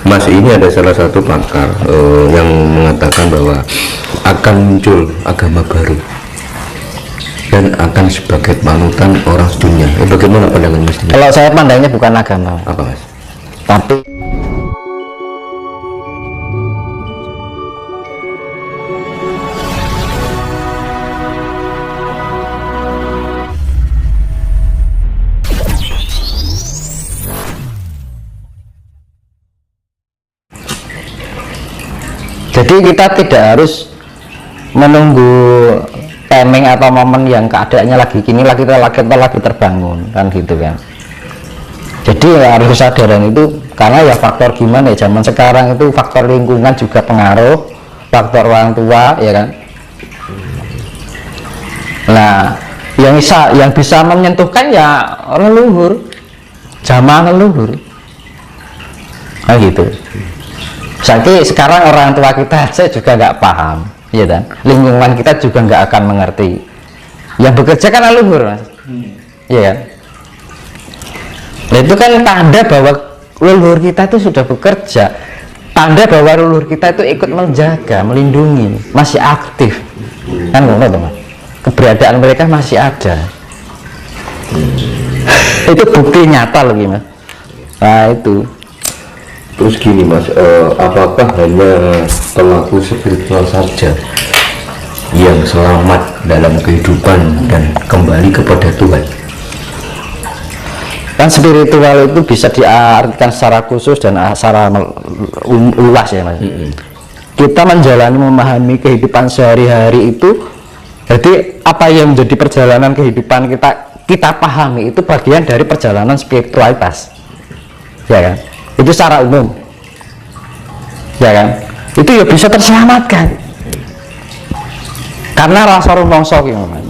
Mas, ini ada salah satu pakar yang mengatakan bahwa akan muncul agama baru dan akan sebagai panutan orang dunia. Bagaimana pandangan Mas? Kalau saya pandangnya bukan agama, Apa Mas? tapi jadi kita tidak harus menunggu timing atau momen yang keadaannya lagi kini kita lagi terbangun kan gitu kan. Jadi harus kesadaran itu karena ya faktor gimana ya zaman sekarang itu faktor lingkungan juga pengaruh, faktor orang tua ya kan. Nah yang bisa menyentuhkan ya leluhur, zaman leluhur kan gitu. Sekarang orang tua kita aja juga nggak paham, ya kan? Lingkungan kita juga nggak akan mengerti. Yang bekerja kan leluhur, Mas, ya kan? Nah, itu kan tanda bahwa leluhur kita itu sudah bekerja, tanda bahwa leluhur kita itu ikut menjaga, melindungi, masih aktif, kan ngono teman? Keberadaan mereka masih ada. Itu bukti nyata loh, Mas. Nah itu. Terus gini Mas, apakah hanya pelaku spiritual saja yang selamat dalam kehidupan dan kembali kepada Tuhan? Kan spiritual itu bisa diartikan secara khusus dan secara luas ya Mas. Kita menjalani, memahami kehidupan sehari-hari itu, jadi apa yang menjadi perjalanan kehidupan kita pahami itu bagian dari perjalanan spiritualitas, ya kan? Itu secara umum, ya kan? Itu ya bisa terselamatkan karena rasa rumongso gimana.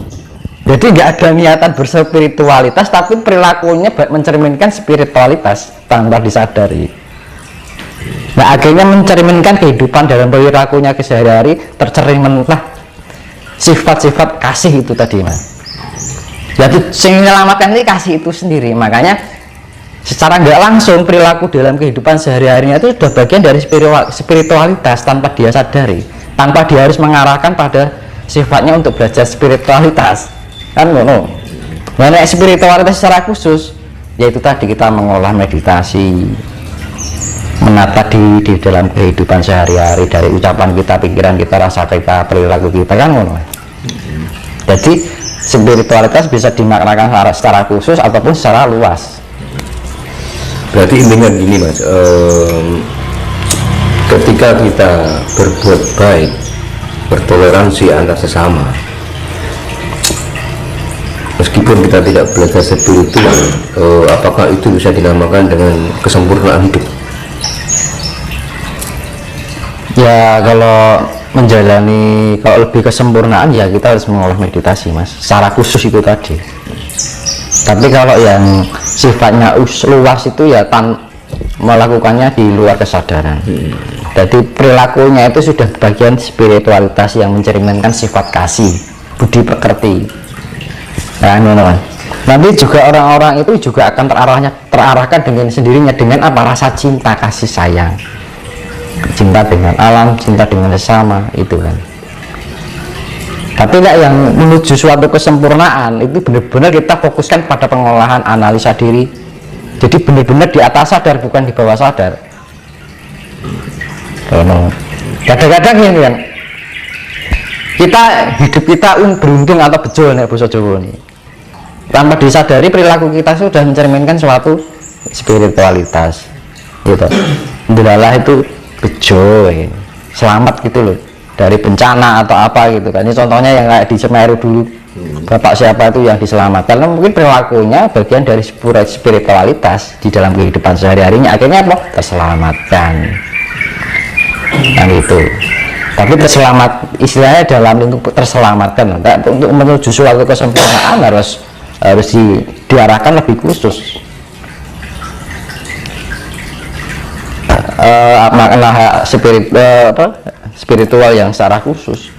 Jadi nggak ada niatan berspiritualitas tapi perilakunya mencerminkan spiritualitas tanpa disadari. Nah akhirnya mencerminkan kehidupan dalam perilakunya sehari-hari, tercerminlah sifat-sifat kasih itu tadi Mas. Jadi yang menyelamatkan ini kasih itu sendiri. Makanya secara nggak langsung perilaku dalam kehidupan sehari-harinya itu sudah bagian dari spiritualitas tanpa dia sadari, tanpa dia harus mengarahkan pada sifatnya untuk belajar spiritualitas kan ngono. Nah, spiritualitas secara khusus yaitu tadi kita mengolah meditasi, menata di dalam kehidupan sehari-hari dari ucapan kita, pikiran kita, rasa kita, perilaku kita kan ngono. Jadi spiritualitas bisa dimaknakan secara khusus ataupun secara luas. Berarti intinya gini Mas, ketika kita berbuat baik, bertoleransi antar sesama, meskipun kita tidak belajar spiritual, apakah itu bisa dinamakan dengan kesempurnaan hidup? Ya kalau menjalani, kalau lebih kesempurnaan ya kita harus mengolah meditasi Mas, secara khusus itu tadi. Tapi kalau yang sifatnya luas itu ya melakukannya di luar kesadaran. Jadi perilakunya itu sudah bagian spiritualitas yang mencerminkan sifat kasih, budi pekerti. Nah, nanti juga orang-orang itu juga akan terarahkan dengan sendirinya dengan apa, rasa cinta, kasih sayang, cinta dengan alam, cinta dengan sesama itu kan. Tapi yang menuju suatu kesempurnaan itu benar-benar kita fokuskan pada pengolahan analisa diri. Jadi benar-benar di atas sadar, bukan di bawah sadar. Kadang-kadang ini kan kita hidup kita beruntung atau bejo nek basa Jawa ini. Tanpa disadari perilaku kita sudah mencerminkan suatu spiritualitas. Gitu. Alhamdulillah itu bejo, selamat gitu loh dari bencana atau apa gitu kan. Ini contohnya yang kayak di Semeru dulu, bapak siapa itu yang diselamatkan, karena mungkin perilakunya bagian dari spiritualitas di dalam kehidupan sehari-harinya, akhirnya apa? Terselamatkan kan itu. Tapi terselamat istilahnya dalam lingkup terselamatkan, untuk menuju suatu kesempurnaan harus diarahkan lebih khusus. Makna spiritual yang secara khusus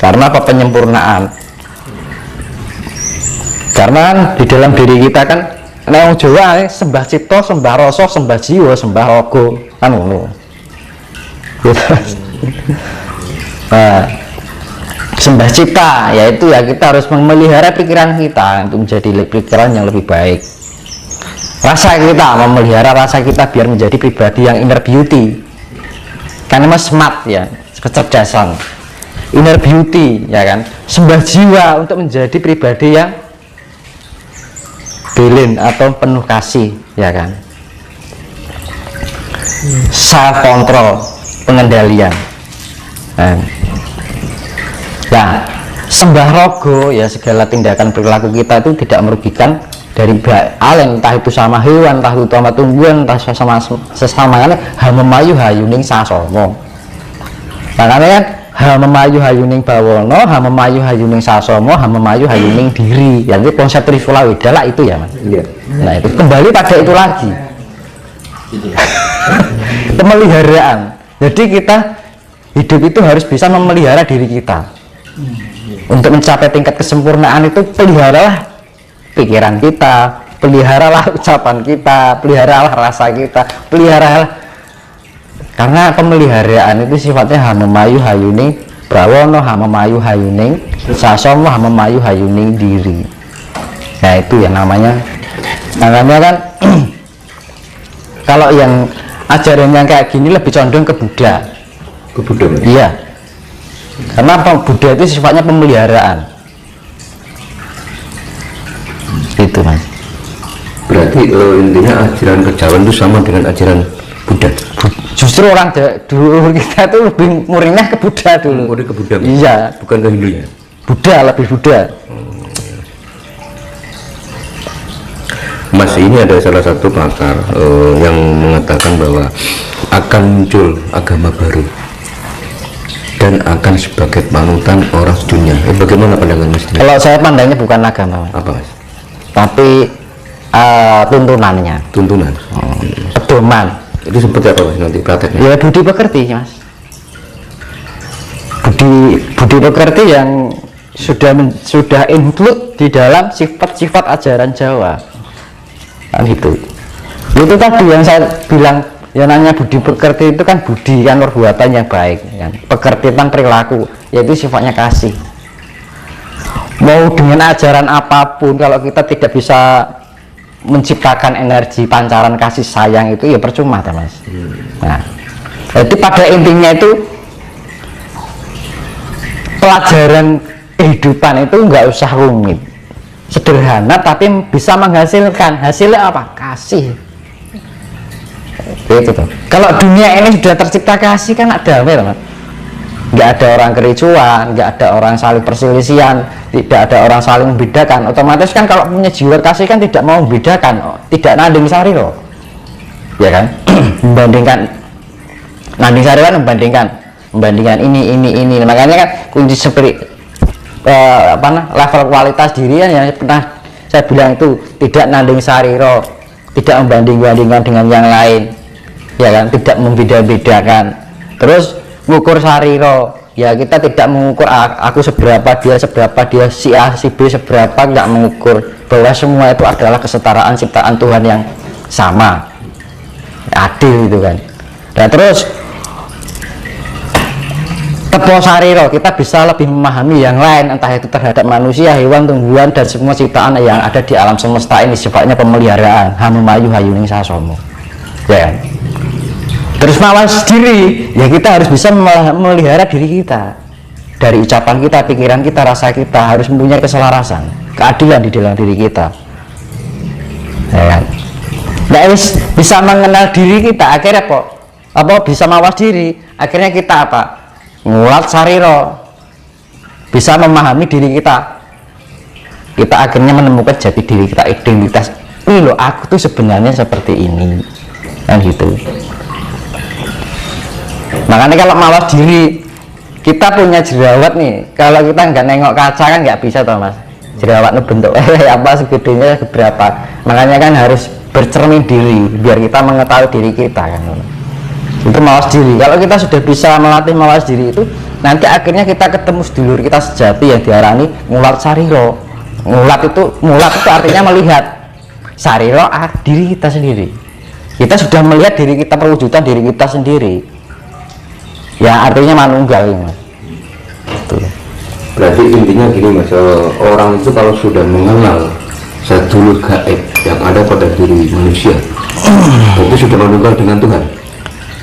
karena apa? Penyempurnaan. Karena di dalam diri kita kan nek wong Jawa sembah cipta, sembah rasa, sembah jiwa, sembah raga kan ngono. Nah, sembah cipta yaitu ya kita harus memelihara pikiran kita untuk menjadi pikiran yang lebih baik. Rasa kita memelihara rasa kita biar menjadi pribadi yang inner beauty. Karena mas smart ya, kecerdasan. Inner beauty ya kan. Sembah jiwa untuk menjadi pribadi yang bilin atau penuh kasih ya kan. Self control, pengendalian. Nah, sembah rogo ya segala tindakan perilaku kita itu tidak merugikan dari alen, entah itu sama hewan, entah itu sama tumbuhan, entah sesama hamemayu hayuning sasomo. Makanya kan hamemayu hayuning bawono, hamemayu hayuning sasomo, hamemayu hayuning diri. Yang itu konsep Trifula Wedala itu ya mas. Iya. Nah itu kembali pada itu lagi. Pemeliharaan. Jadi kita hidup itu harus bisa memelihara diri kita. Untuk mencapai tingkat kesempurnaan itu peliharalah pikiran kita, peliharalah ucapan kita, peliharalah rasa kita, peliharalah, karena pemeliharaan itu sifatnya hamemayu hayuning brawono, hamemayu hayuning sasomo, hamemayu hayuning diri. Nah itu yang namanya kan kalau yang ajaran yang kayak gini lebih condong ke Buddha. Ke Buddha. Iya. Karena Buddha itu sifatnya pemeliharaan. Itu mas. Berarti intinya ajaran kejawen itu sama dengan ajaran Buddha. Justru orang dulu kita tuh lebih murninya ke Buddha dulu. Murni ke Buddha. Iya. Bukan ke Hindu ya. Buddha, lebih Buddha. Mas, ini ada salah satu pakar yang mengatakan bahwa akan muncul agama baru dan akan sebagai panutan orang dunia. Bagaimana pandangan Mas? Kalau saya pandangnya bukan agama, Apa Mas? tapi tuntunannya. Tuntunan. Pedoman. Itu seperti apa Mas nanti prakteknya? Ya budi pekerti mas. Budi pekerti yang sudah include di dalam sifat-sifat ajaran Jawa. Kan itu tadi yang saya bilang, yang namanya budi pekerti itu kan budi kan perbuatan yang baik kan, pekertian perilaku yaitu sifatnya kasih. Mau dengan ajaran apapun kalau kita tidak bisa menciptakan energi pancaran kasih sayang itu ya percuma mas. Nah jadi pada intinya itu pelajaran kehidupan itu nggak usah rumit, sederhana tapi bisa menghasilkan. Hasilnya apa? Kasih. Itu tuh. Kalau dunia ini sudah tercipta kasih kan ada apa teman? Nggak ada orang kericuan, nggak ada orang saling perselisihan, tidak ada orang saling membedakan. Otomatis kan kalau punya jiwa kasih kan tidak mau membedakan, tidak nanding sari loh, ya kan? Membandingkan, nanding sari kan membandingkan ini. Makanya kan kunci seperti level kualitas diri yang pernah saya bilang itu tidak nanding sariro, tidak membanding-bandingkan dengan yang lain, ya kan, tidak membeda-bedakan. Terus mengukur sariro, ya kita tidak mengukur aku seberapa, dia seberapa, dia si A si B seberapa, nggak mengukur bahwa semua itu adalah kesetaraan ciptaan Tuhan yang sama, adil itu kan. Dan terus tepo sariro, kita bisa lebih memahami yang lain, entah itu terhadap manusia, hewan, tumbuhan, dan semua ciptaan yang ada di alam semesta ini. Sifatnya pemeliharaan, hamemayu hayuning sasomo, ya kan? Terus mawas diri, ya kita harus bisa memelihara diri kita dari ucapan kita, pikiran kita, rasa kita, harus mempunyai keselarasan, keadilan di dalam diri kita, ya kan? Nah, bisa mengenal diri kita, akhirnya apa bisa mawas diri, akhirnya kita apa? Ngulat sariro, bisa memahami diri kita akhirnya menemukan jati diri kita, identitas ini loh, aku tuh sebenarnya seperti ini kan gitu. Makanya kalau mawas diri, kita punya jerawat nih, kalau kita nggak nengok kaca kan nggak bisa toh mas, jerawat itu bentuk apa segedenya seberapa. Makanya kan harus bercermin diri biar kita mengetahui diri kita kan. Itu mawas diri. Kalau kita sudah bisa melatih mawas diri itu, nanti akhirnya kita ketemu sedulur kita sejati yang diarani mulat sariro. Mulat itu artinya melihat. sariro diri kita sendiri. Kita sudah melihat diri kita, perwujudan diri kita sendiri, ya artinya manunggal ya, Mas. Berarti intinya gini Mas, orang itu kalau sudah mengenal zat dulur gaib yang ada pada diri manusia, itu sudah manunggal dengan Tuhan.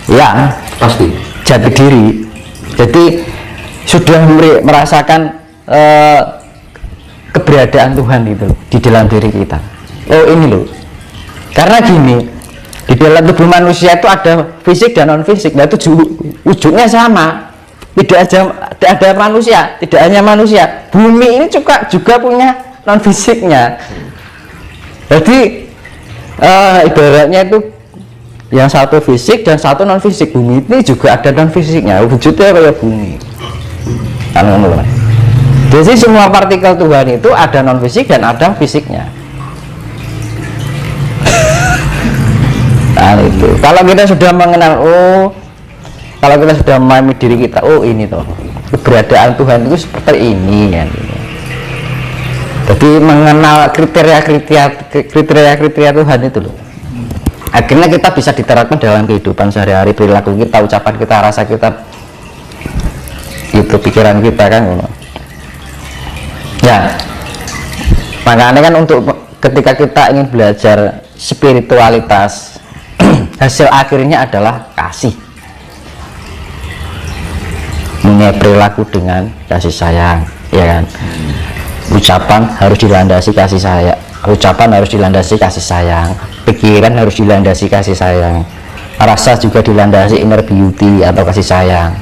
Ya, Pasti. jati diri. Jadi sudah merasakan keberadaan Tuhan itu di dalam diri kita. Oh ini loh, karena gini, di dalam tubuh manusia itu ada fisik dan non fisik. Nah itu ujungnya sama, tidak ada manusia, tidak hanya manusia, bumi ini juga punya non fisiknya. Jadi ibaratnya itu yang satu fisik dan satu non fisik. Bumi ini juga ada non fisiknya, wujudnya kayak bumi. Jadi semua partikel Tuhan itu ada non fisik dan ada fisiknya. Nah itu, kalau kita sudah mengenal, kalau kita sudah memahami diri kita, ini toh keberadaan Tuhan itu seperti ini kan. Jadi mengenal kriteria Tuhan itu loh, akhirnya kita bisa diterapkan dalam kehidupan sehari-hari, perilaku kita, ucapan kita, rasa kita, itu pikiran kita kan. Ya, makanya kan untuk ketika kita ingin belajar spiritualitas, hasil akhirnya adalah kasih, punya perilaku dengan kasih sayang, ya kan. Ucapan harus dilandasi kasih sayang, pikiran harus dilandasi kasih sayang, rasa juga dilandasi inner beauty atau kasih sayang.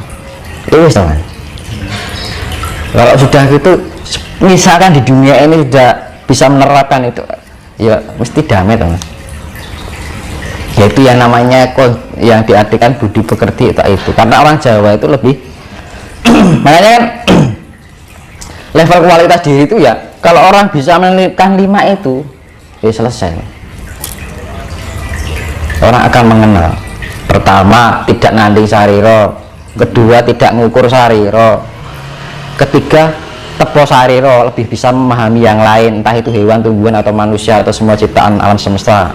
Itu teman. Kalau sudah gitu, misalkan di dunia ini tidak bisa menerapkan itu, ya mesti damai teman. Yaitu yang namanya yang diartikan budi pekerti itu, karena orang Jawa itu lebih makanya kan level kualitas diri itu ya, kalau orang bisa menelipkan 5 itu ya selesai, orang akan mengenal. Pertama, tidak nanding sariro. Kedua, tidak ngukur sariro. Ketiga, tepo sariro, lebih bisa memahami yang lain, entah itu hewan, tumbuhan, atau manusia, atau semua ciptaan alam semesta,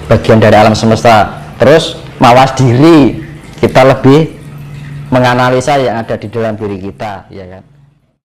bagian dari alam semesta. Terus mawas diri, kita lebih menganalisa yang ada di dalam diri kita, ya kan.